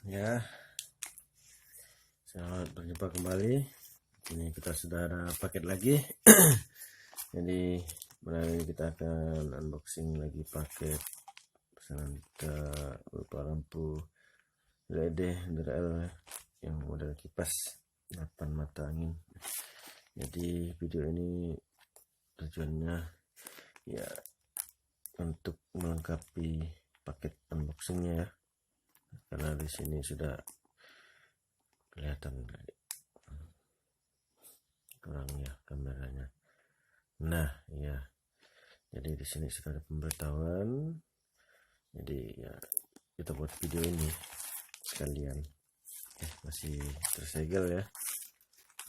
Ya, selamat berjumpa kembali. Ini kita sudah ada paket lagi. Jadi malam ini kita akan unboxing lagi paket pesanan kita berupa lampu LED DRL yang model kipas 8 mata angin. Jadi video ini tujuannya ya untuk melengkapi paket unboxingnya ya, karena di sini sudah kelihatan kurang ya kameranya. Nah ya, jadi di sini sudah ada pemberitahuan. Jadi ya kita buat video ini sekalian. Masih tersegel ya,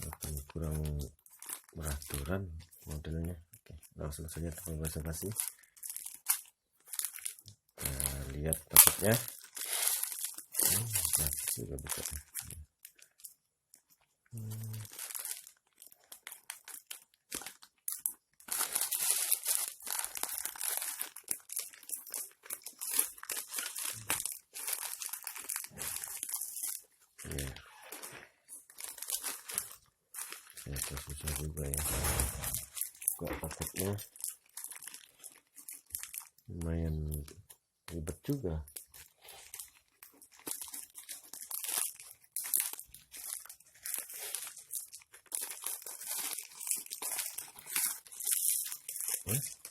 walaupun kurang beraturan modelnya. Oke, langsung saja tanpa basa-basi kita lihat paketnya. Juga buka. Ya, saya susah juga ya buka paketnya, lumayan ribet juga.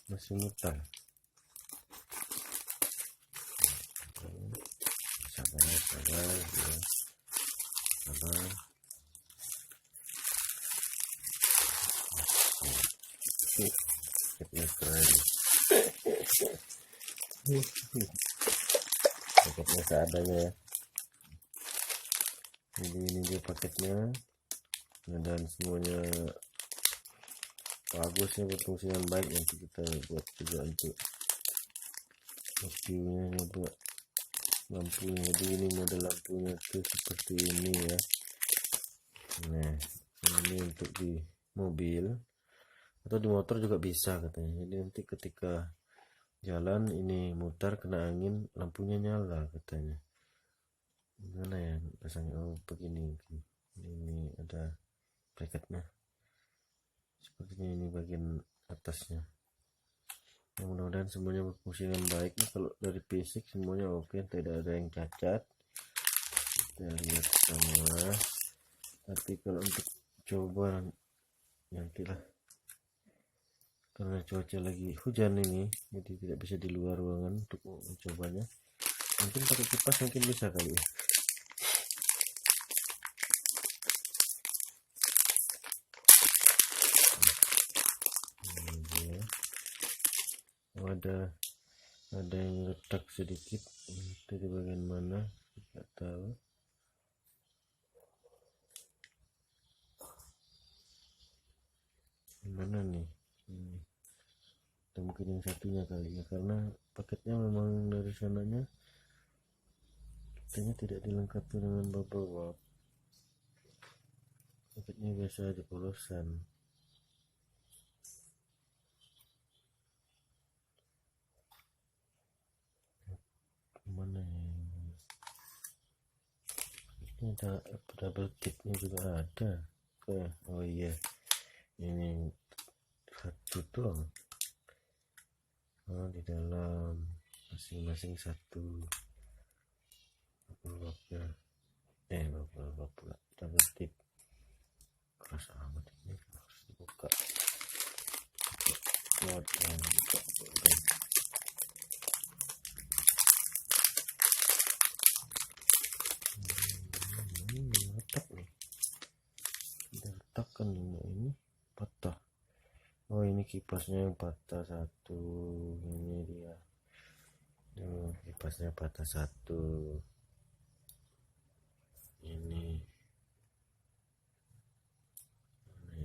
Masih mutar. Sabar ya, sabar. Paketnya keren. Paketnya seadanya ya. Jadi ini dia paketnya, dan semuanya bagus ya, berfungsi yang baik. Nanti kita buat juga untuk lampunya juga, lampunya. Jadi ini model lampunya tuh seperti ini ya. Nah ini untuk di mobil atau di motor juga bisa katanya. Jadi nanti ketika jalan ini mutar, kena angin, lampunya nyala katanya. Gimana ya pasangnya? Oh begini, ini ada bracketnya sepertinya, ini bagian atasnya. Yang mudah-mudahan semuanya berfungsi dengan baik. Nah, kalau dari fisik semuanya oke, tidak ada yang cacat. Kita lihat semua. Tapi kalau untuk coba nantilah, karena cuaca lagi hujan ini, jadi tidak bisa di luar ruangan untuk mencobanya. Mungkin pakai kipas mungkin bisa kali ya. Oh, ada yang retak sedikit dari bagian mana tidak tahu. Mana nih? Atau mungkin yang satunya kali ya, karena paketnya memang dari sananya katanya tidak dilengkapi dengan bubble wrap. Paketnya biasa aja polosan. Mana ya? Ini ada double tipnya juga ada. Oh iya, ini satu doang. Oh, di dalam masing-masing satu bubble wrap pula, double tip. Keras amat ini, harus dibuka. Buat yang buka. Retak nih, tidak retak kan ini patah. Oh ini kipasnya yang patah satu, ini dia. Kipasnya patah satu. Ini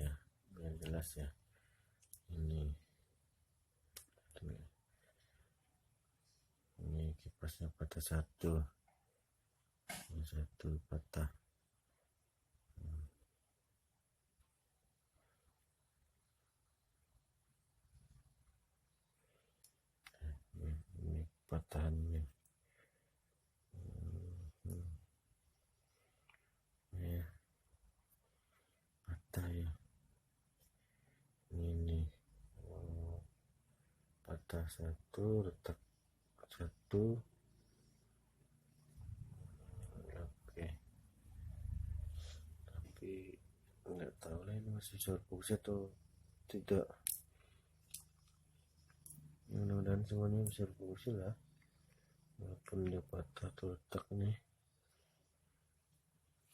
ya, biar jelas ya. Ini kipasnya patah satu. Ini satu patah. Ini patahannya. patah satu, retak satu. Oke, tapi nggak tahu lah ini masih short fungsi atau tidak. Mudah-mudahan semuanya bisa berfungsi lah, walaupun dia patah atau retak nih.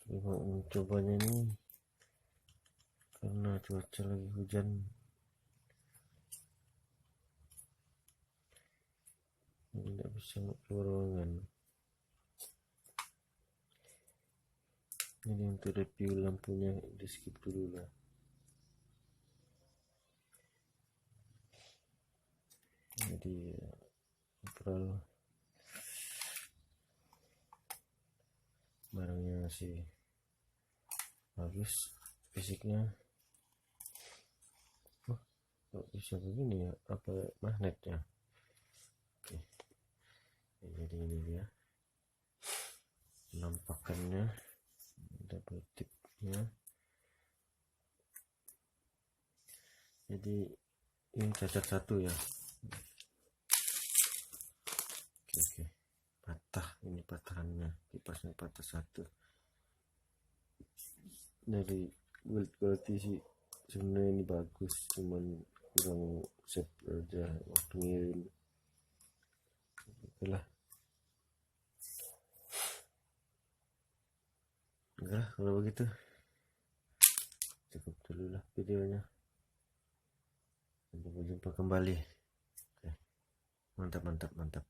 Tapi mau mencobanya ini karena cuaca lagi hujan, tidak bisa keluar ruangan. Jadi untuk review lampunya di skip dulu lah. Jadi overall barangnya masih bagus fisiknya. Kok bisa begini ya, apa magnetnya? Oke, jadi ini dia penampakannya, double tipnya. Jadi ini cacat satu ya. Oke, patah, ini patahannya, kipasnya patah satu. Dari build quality sih sebenarnya ini bagus, cuman kurang shape aja waktu ngirim. Oke lah, kalau begitu cukup dulu lah videonya. Sampai jumpa kembali. Oke, mantap.